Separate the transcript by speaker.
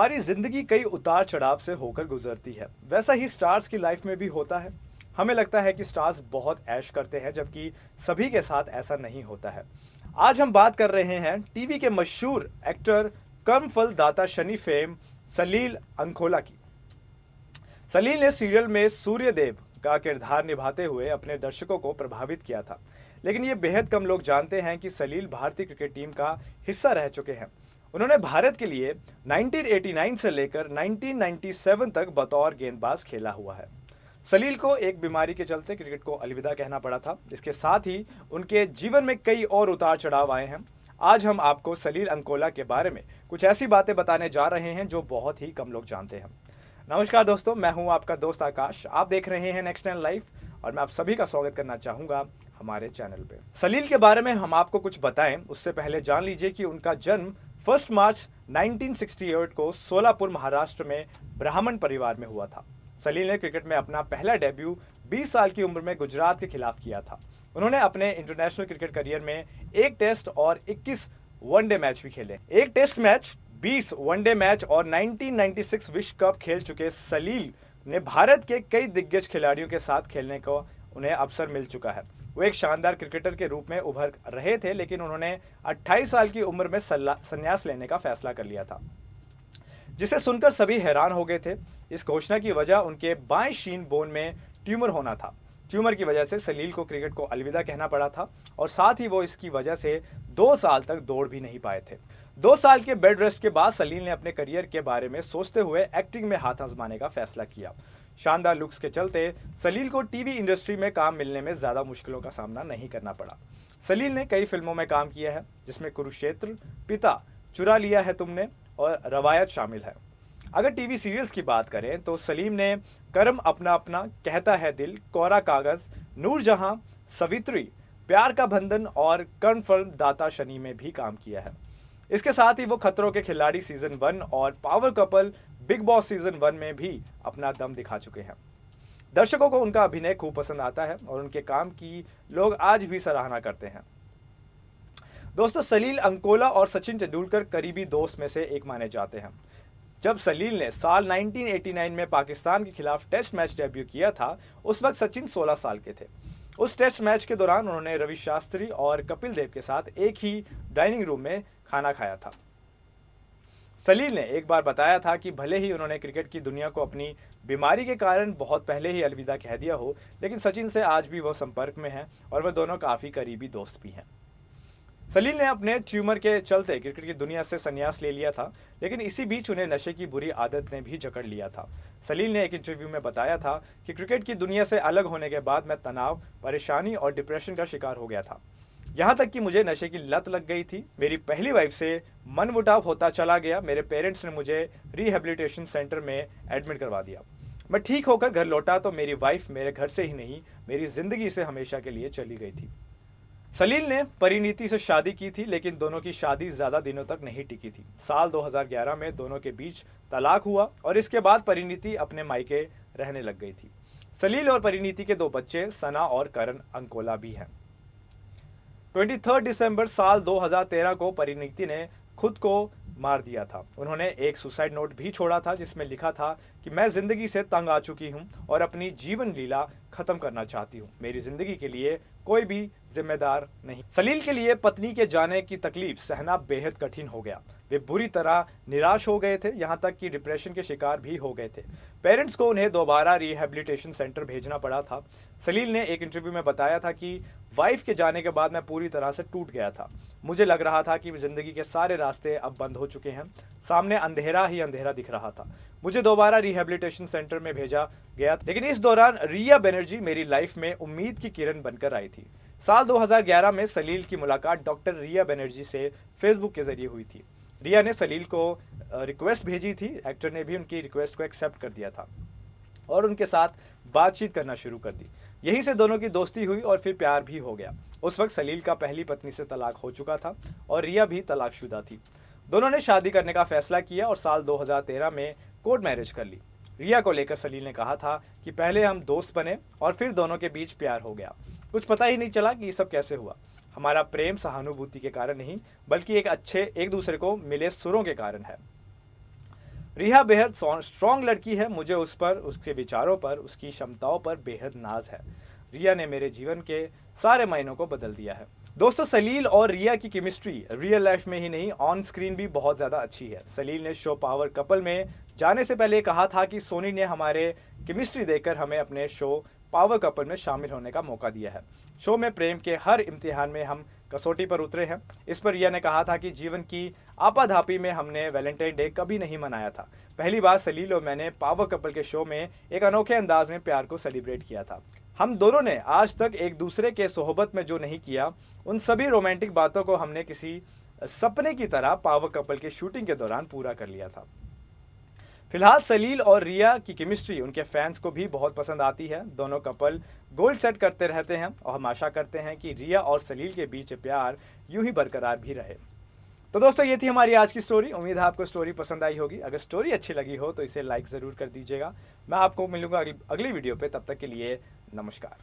Speaker 1: हमारी जिंदगी कई उतार चढ़ाव से होकर गुजरती है। वैसा ही स्टार्स की लाइफ में भी होता है। हमें लगता है कि स्टार्स बहुत ऐश करते हैं, जबकि सभी के साथ ऐसा नहीं होता है। आज हम बात कर रहे हैं टीवी के मशहूर एक्टर कर्मफल दाता शनि फेम सलील अंकोला की। सलील ने सीरियल में सूर्यदेव का किरदार निभाते हुए अपने दर्शकों को प्रभावित किया था। लेकिन ये बेहद कम लोग जानते हैं कि सलील भारतीय क्रिकेट टीम का हिस्सा रह चुके हैं। उन्होंने भारत के लिए 1989 से लेकर 1997 तक बतौर गेंदबाज खेला हुआ है। सलील को एक बीमारी के चलते क्रिकेट को अलविदा कहना पड़ा था। इसके साथ ही उनके जीवन में कई और उतार चढ़ाव आए हैं। आज हम आपको सलील अंकोला के बारे में कुछ ऐसी बातें बताने जा रहे हैं जो बहुत ही कम लोग जानते हैं। नमस्कार दोस्तों, मैं हूं आपका दोस्त आकाश। आप देख रहे हैं नेक्स्ट 10 लाइफ और मैं आप सभी का स्वागत करना चाहूंगा हमारे चैनल पे। सलील के बारे में हम आपको कुछ बताएं उससे पहले जान लीजिए कि उनका जन्म 1 मार्च 1968 को सोलापुर महाराष्ट्र में ब्राह्मण परिवार में हुआ था। सलील ने क्रिकेट में अपना पहला डेब्यू 20 साल की उम्र में गुजरात के खिलाफ किया था। उन्होंने अपने इंटरनेशनल क्रिकेट करियर में 1 टेस्ट और 21 वनडे मैच भी खेले। 1 टेस्ट मैच, 20 वनडे मैच और 1996 विश्व कप खेल चुके सलील ने भारत के कई दिग्गज खिलाड़ियों के साथ खेलने को उन्हें अवसर मिल चुका है। वो एक शानदार क्रिकेटर के रूप में उभर रहे थे, लेकिन उन्होंने 28 साल की उम्र में संन्यास लेने का फैसला कर लिया था, जिसे सुनकर सभी हैरान हो गए थे। इस घोषणा की वजह उनके बाएं शीन बोन में ट्यूमर होना था। ट्यूमर की वजह से सलील को क्रिकेट को अलविदा कहना पड़ा था और साथ ही वो इसकी वजह से 2 साल तक दौड़ भी नहीं पाए थे। 2 साल के बेड रेस्ट के बाद सलील ने अपने करियर के बारे में सोचते हुए एक्टिंग में हाथ आजमाने का फैसला किया। शानदार लुक्स के चलते सलील को टीवी इंडस्ट्री में काम मिलने में ज्यादा मुश्किलों का सामना नहीं करना पड़ा। सलील ने कई फिल्मों में काम किया है, जिसमें कुरुक्षेत्र, पिता, चुरा लिया है तुमने और रवायत शामिल है। अगर टीवी सीरियल्स की बात करें तो सलीम ने कर्म अपना अपना, कहता है दिल, कोरा कागज, नूरजहां, सवित्री, प्यार का बंधन और कर्मफल दाता शनि में भी काम किया है। इसके साथ ही वो खतरों के खिलाड़ी सीजन 1 और power couple big boss season 1 में भी अपना दम दिखा चुके हैं। दर्शकों को उनका अभिनय खूब पसंद आता है और उनके काम की लोग आज भी सराहना करते हैं। दोस्तों, सलील अंकोला और सचिन तेंदुलकर करीबी दोस्त में से एक माने जाते हैं। जब सलील ने साल 1989 में पाकिस्तान के खिलाफ टेस्ट मैच डेब्यू किया था, उस वक्त सचिन 16 साल के थे। उस टेस्ट मैच के दौरान उन्होंने रवि शास्त्री और कपिल देव के साथ एक ही डाइनिंग रूम में खाना खाया था। सलील ने एक बार बताया था कि भले ही उन्होंने क्रिकेट की दुनिया को अपनी बीमारी के कारण बहुत पहले ही अलविदा कह दिया हो, लेकिन सचिन से आज भी वो संपर्क में हैं और वह दोनों काफी करीबी दोस्त भी हैं। सलील ने अपने ट्यूमर के चलते क्रिकेट की दुनिया से संन्यास ले लिया था, लेकिन इसी बीच उन्हें नशे की बुरी आदत ने भी जकड़ लिया था। सलील ने एक इंटरव्यू में बताया था कि क्रिकेट की दुनिया से अलग होने के बाद मैं तनाव, परेशानी और डिप्रेशन का शिकार हो गया था। यहाँ तक कि मुझे नशे की लत लग गई थी। मेरी पहली वाइफ से मनमुटाव होता चला गया। मेरे पेरेंट्स ने मुझे रिहेबिलिटेशन सेंटर में एडमिट करवा दिया। मैं ठीक होकर घर लौटा तो मेरी वाइफ मेरे घर से ही नहीं, मेरी जिंदगी से हमेशा के लिए चली गई थी। सलील ने परिणीति से शादी की थी, लेकिन दोनों की शादी ज्यादा दिनों तक नहीं टिकी थी। साल 2011 में दोनों के बीच तलाक हुआ और इसके बाद परिणीति अपने मायके रहने लग गई थी। सलील और परिणीति के 2 बच्चे सना और करण अंकोला भी हैं। 23 दिसंबर साल 2013 को परिणीति ने खुद को मार दिया था। उन्होंने एक सुसाइड नोट भी छोड़ा था, जिसमें लिखा था कि मैं जिंदगी से तंग आ चुकी हूं और अपनी जीवन लीला खत्म करना चाहती हूं। मेरी जिंदगी के लिए कोई भी जिम्मेदार नहीं। सलील के लिए पत्नी के जाने की तकलीफ सहना बेहद कठिन हो गया। वे बुरी तरह निराश हो गए थे, यहाँ तक कि डिप्रेशन के शिकार भी हो गए थे। पेरेंट्स को उन्हें दोबारा रिहेबिलिटेशन सेंटर भेजना पड़ा था। सलील ने एक इंटरव्यू में बताया था कि वाइफ के जाने के बाद मैं पूरी तरह से टूट गया था। मुझे लग रहा था कि जिंदगी के सारे रास्ते अब बंद हो चुके हैं, सामने अंधेरा ही अंधेरा दिख रहा था। मुझे दोबारा रिहेबिलिटेशन सेंटर में भेजा गया, लेकिन इस दौरान रिया बनर्जी मेरी लाइफ में उम्मीद की किरण बनकर आई थी। साल 2011 में सलील की मुलाकात डॉक्टर रिया बनर्जी से फेसबुक के जरिए हुई थी। रिया ने सलील को रिक्वेस्ट भेजी थी। एक्टर ने भी उनकी रिक्वेस्ट को एक्सेप्ट कर दिया था और उनके साथ बातचीत करना शुरू कर दी। यहीं से दोनों की दोस्ती हुई और फिर प्यार भी हो गया। उस वक्त सलील का पहली पत्नी से तलाक हो चुका था और रिया भी तलाकशुदा थी। दोनों ने शादी करने का फैसला किया और साल 2013 में कोर्ट मैरिज कर ली। रिया को लेकर सलील ने कहा था कि पहले हम दोस्त बने और फिर दोनों के बीच प्यार हो गया। कुछ पता ही नहीं चला कि ये सब कैसे हुआ। हमारा प्रेम सहानुभूति के कारण नहीं, बल्कि एक दूसरे को मिले सुरों के कारण है। रिया बेहद स्ट्रॉन्ग लड़की है, मुझे उस पर, उसके विचारों पर, उसकी क्षमताओं पर बेहद नाज है। रिया ने मेरे जीवन के सारे महीनों को बदल दिया है। दोस्तों, सलील और रिया की केमिस्ट्री रियल लाइफ में ही नहीं, ऑन स्क्रीन भी बहुत ज़्यादा अच्छी है। सलील ने शो पावर कपल में जाने से पहले कहा था कि सोनी ने हमारे केमिस्ट्री देखकर हमें अपने शो पावर कपल में शामिल होने का मौका दिया है। शो में प्रेम के हर इम्तिहान में हम कसौटी पर उतरे हैं। इस पर रिया ने कहा था कि जीवन की आपाधापी में हमने वैलेंटाइन डे कभी नहीं मनाया था। पहली बार सलील और मैंने पावर कपल के शो में एक अनोखे अंदाज में प्यार को सेलिब्रेट किया था। हम दोनों ने आज तक एक दूसरे के सोहबत में जो नहीं किया, उन सभी रोमांटिक बातों को हमने किसी सपने की तरह पावर कपल के शूटिंग के दौरान पूरा कर लिया था। फिलहाल सलील और रिया की केमिस्ट्री उनके फैंस को भी बहुत पसंद आती है। दोनों कपल गोल सेट करते रहते हैं और हम आशा करते हैं कि रिया और सलील के बीच प्यार यूं ही बरकरार भी रहे। तो दोस्तों, ये थी हमारी आज की स्टोरी। उम्मीद है आपको स्टोरी पसंद आई होगी। अगर स्टोरी अच्छी लगी हो तो इसे लाइक ज़रूर कर दीजिएगा। मैं आपको मिलूंगा अगली वीडियो पे। तब तक के लिए नमस्कार।